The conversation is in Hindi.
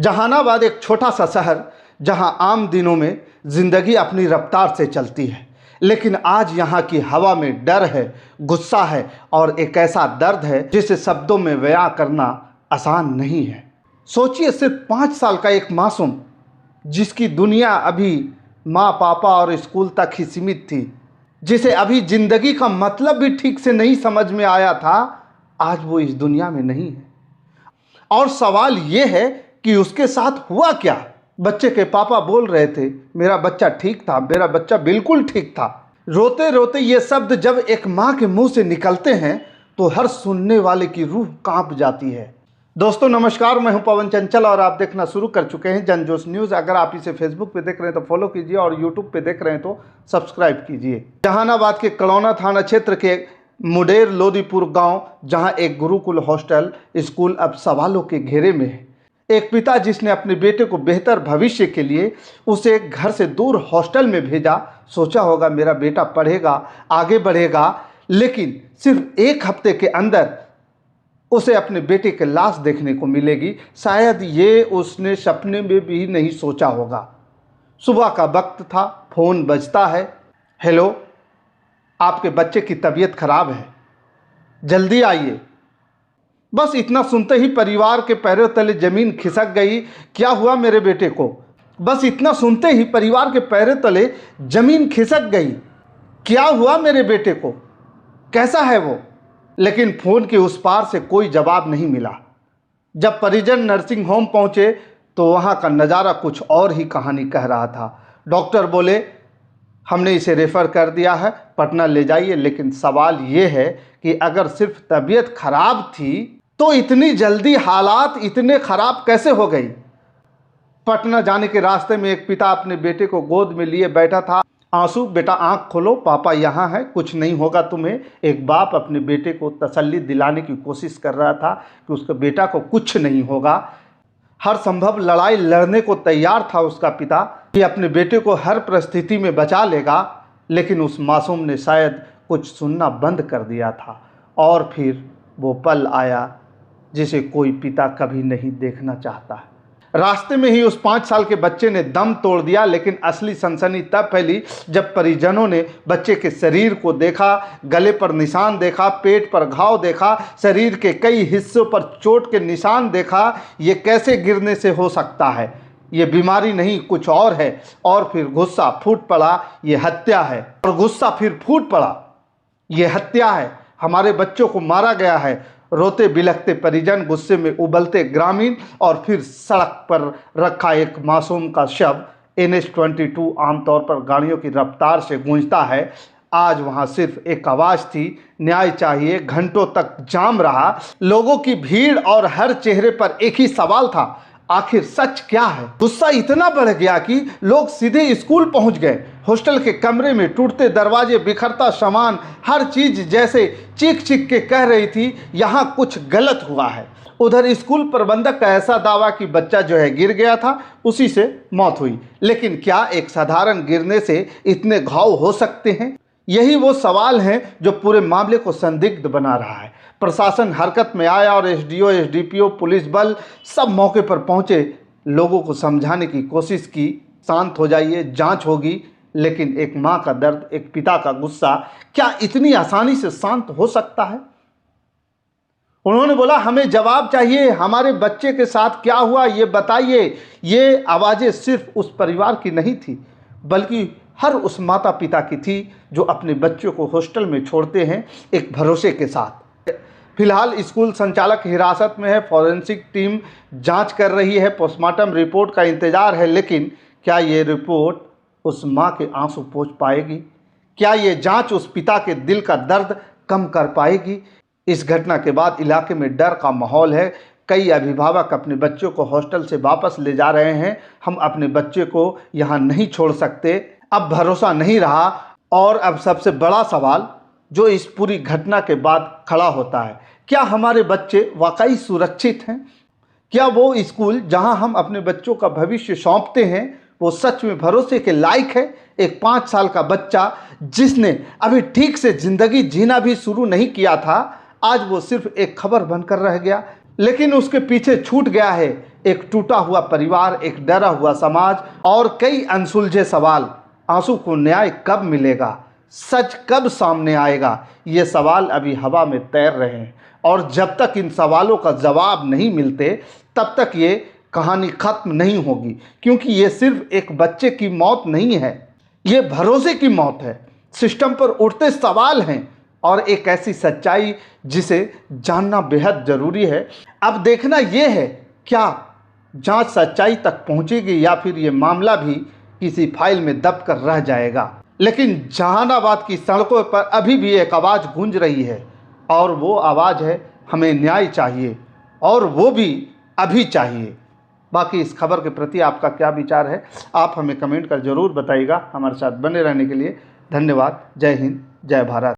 जहानाबाद एक छोटा सा शहर जहां आम दिनों में ज़िंदगी अपनी रफ्तार से चलती है, लेकिन आज यहाँ की हवा में डर है, गुस्सा है और एक ऐसा दर्द है जिसे शब्दों में बयां करना आसान नहीं है। सोचिए, सिर्फ 5 साल का एक मासूम जिसकी दुनिया अभी माँ पापा और स्कूल तक ही सीमित थी, जिसे अभी ज़िंदगी का मतलब भी ठीक से नहीं समझ में आया था, आज वो इस दुनिया में नहीं है। और सवाल ये है कि उसके साथ हुआ क्या। बच्चे के पापा बोल रहे थे, मेरा बच्चा ठीक था, मेरा बच्चा बिल्कुल ठीक था। रोते रोते ये शब्द जब एक माँ के मुंह से निकलते हैं तो हर सुनने वाले की रूह कांप जाती है। दोस्तों नमस्कार, मैं हूं पवन चंचल और आप देखना शुरू कर चुके हैं जनजोश न्यूज़। अगर आप इसे फेसबुक पे देख रहे हैं तो फॉलो कीजिए और यूट्यूब पे देख रहे हैं तो सब्सक्राइब कीजिए। जहानाबाद के कलौना थाना क्षेत्र के मुडेर लोदीपुर गांव, जहां एक गुरुकुल हॉस्टल स्कूल अब सवालों के घेरे में है। एक पिता जिसने अपने बेटे को बेहतर भविष्य के लिए उसे घर से दूर हॉस्टल में भेजा, सोचा होगा मेरा बेटा पढ़ेगा, आगे बढ़ेगा, लेकिन सिर्फ 1 हफ्ते के अंदर उसे अपने बेटे की लाश देखने को मिलेगी। शायद ये उसने सपने में भी नहीं सोचा होगा। सुबह का वक्त था, फ़ोन बजता है। हेलो, आपके बच्चे की तबीयत खराब है, जल्दी आइए। बस इतना सुनते ही परिवार के पैरों तले जमीन खिसक गई। क्या हुआ मेरे बेटे को? बस इतना सुनते ही परिवार के पैरों तले जमीन खिसक गई। क्या हुआ मेरे बेटे को? कैसा है वो? लेकिन फोन के उस पार से कोई जवाब नहीं मिला। जब परिजन नर्सिंग होम पहुंचे तो वहां का नज़ारा कुछ और ही कहानी कह रहा था। डॉक्टर बोले, हमने इसे रेफ़र कर दिया है, पटना ले जाइए। लेकिन सवाल ये है कि अगर सिर्फ तबीयत खराब थी तो इतनी जल्दी हालात इतने ख़राब कैसे हो गई? पटना जाने के रास्ते में एक पिता अपने बेटे को गोद में लिए बैठा था। आंसू, बेटा आंख खोलो, पापा यहाँ है, कुछ नहीं होगा तुम्हें। एक बाप अपने बेटे को तसल्ली दिलाने की कोशिश कर रहा था कि उसके बेटा को कुछ नहीं होगा। हर संभव लड़ाई लड़ने को तैयार था उसका पिता कि अपने बेटे को हर परिस्थिति में बचा लेगा। लेकिन उस मासूम ने शायद कुछ सुनना बंद कर दिया था। और फिर वो पल आया जिसे कोई पिता कभी नहीं देखना चाहता है। रास्ते में ही उस 5 साल के बच्चे ने दम तोड़ दिया। लेकिन असली सनसनी तब फैली जब परिजनों ने बच्चे के शरीर को देखा, गले पर निशान देखा, पेट पर घाव देखा, शरीर के कई हिस्सों पर चोट के निशान देखा। ये कैसे गिरने से हो सकता है? ये बीमारी नहीं, कुछ और है। और फिर गुस्सा फूट पड़ा, ये हत्या है। और गुस्सा फिर फूट पड़ा, ये हत्या है, हमारे बच्चों को मारा गया है। रोते बिलखते परिजन, गुस्से में उबलते ग्रामीण और फिर सड़क पर रखा एक मासूम का शव। NH-22 आमतौर पर गाड़ियों की रफ्तार से गूंजता है। आज वहां सिर्फ एक आवाज़ थी, न्याय चाहिए। घंटों तक जाम रहा, लोगों की भीड़ और हर चेहरे पर एक ही सवाल था, आखिर सच क्या है? गुस्सा इतना बढ़ गया कि लोग सीधे स्कूल पहुंच गए। हॉस्टल के कमरे में टूटते दरवाजे, बिखरता सामान, हर चीज जैसे चीख चीख के कह रही थी यहाँ कुछ गलत हुआ है। उधर स्कूल प्रबंधक का ऐसा दावा कि बच्चा जो है गिर गया था, उसी से मौत हुई। लेकिन क्या एक साधारण गिरने से इतने घाव हो सकते हैं? यही वो सवाल हैं जो पूरे मामले को संदिग्ध बना रहा है। प्रशासन हरकत में आया और SDO, SDPO, पुलिस बल सब मौके पर पहुंचे, लोगों को समझाने की कोशिश की, शांत हो जाइए, जांच होगी। लेकिन एक माँ का दर्द, एक पिता का गुस्सा क्या इतनी आसानी से शांत हो सकता है? उन्होंने बोला, हमें जवाब चाहिए, हमारे बच्चे के साथ क्या हुआ ये बताइए। ये आवाज़ें सिर्फ उस परिवार की नहीं थी, बल्कि हर उस माता पिता की थी जो अपने बच्चों को हॉस्टल में छोड़ते हैं एक भरोसे के साथ। फिलहाल स्कूल संचालक हिरासत में है, फॉरेंसिक टीम जांच कर रही है, पोस्टमार्टम रिपोर्ट का इंतजार है। लेकिन क्या ये रिपोर्ट उस माँ के आंसू पोंछ पाएगी? क्या ये जांच उस पिता के दिल का दर्द कम कर पाएगी? इस घटना के बाद इलाके में डर का माहौल है। कई अभिभावक अपने बच्चों को हॉस्टल से वापस ले जा रहे हैं। हम अपने बच्चे को यहाँ नहीं छोड़ सकते, अब भरोसा नहीं रहा। और अब सबसे बड़ा सवाल जो इस पूरी घटना के बाद खड़ा होता है, क्या हमारे बच्चे वाकई सुरक्षित हैं? क्या वो स्कूल जहां हम अपने बच्चों का भविष्य सौंपते हैं वो सच में भरोसे के लायक है? एक 5 साल का बच्चा जिसने अभी ठीक से जिंदगी जीना भी शुरू नहीं किया था, आज वो सिर्फ एक खबर बनकर रह गया। लेकिन उसके पीछे छूट गया है एक टूटा हुआ परिवार, एक डरा हुआ समाज और कई अनसुलझे सवाल। आंसू को न्याय कब मिलेगा, सच कब सामने आएगा, ये सवाल अभी हवा में तैर रहे हैं। और जब तक इन सवालों का जवाब नहीं मिलते तब तक ये कहानी ख़त्म नहीं होगी, क्योंकि ये सिर्फ एक बच्चे की मौत नहीं है, ये भरोसे की मौत है, सिस्टम पर उठते सवाल हैं और एक ऐसी सच्चाई जिसे जानना बेहद ज़रूरी है। अब देखना ये है क्या जांच सच्चाई तक पहुंचेगी या फिर ये मामला भी किसी फाइल में दब कर रह जाएगा। लेकिन जहानाबाद की सड़कों पर अभी भी एक आवाज़ गूंज रही है और वो आवाज़ है, हमें न्याय चाहिए और वो भी अभी चाहिए। बाकी इस खबर के प्रति आपका क्या विचार है, आप हमें कमेंट कर ज़रूर बताइएगा। हमारे साथ बने रहने के लिए धन्यवाद। जय हिंद, जय भारत।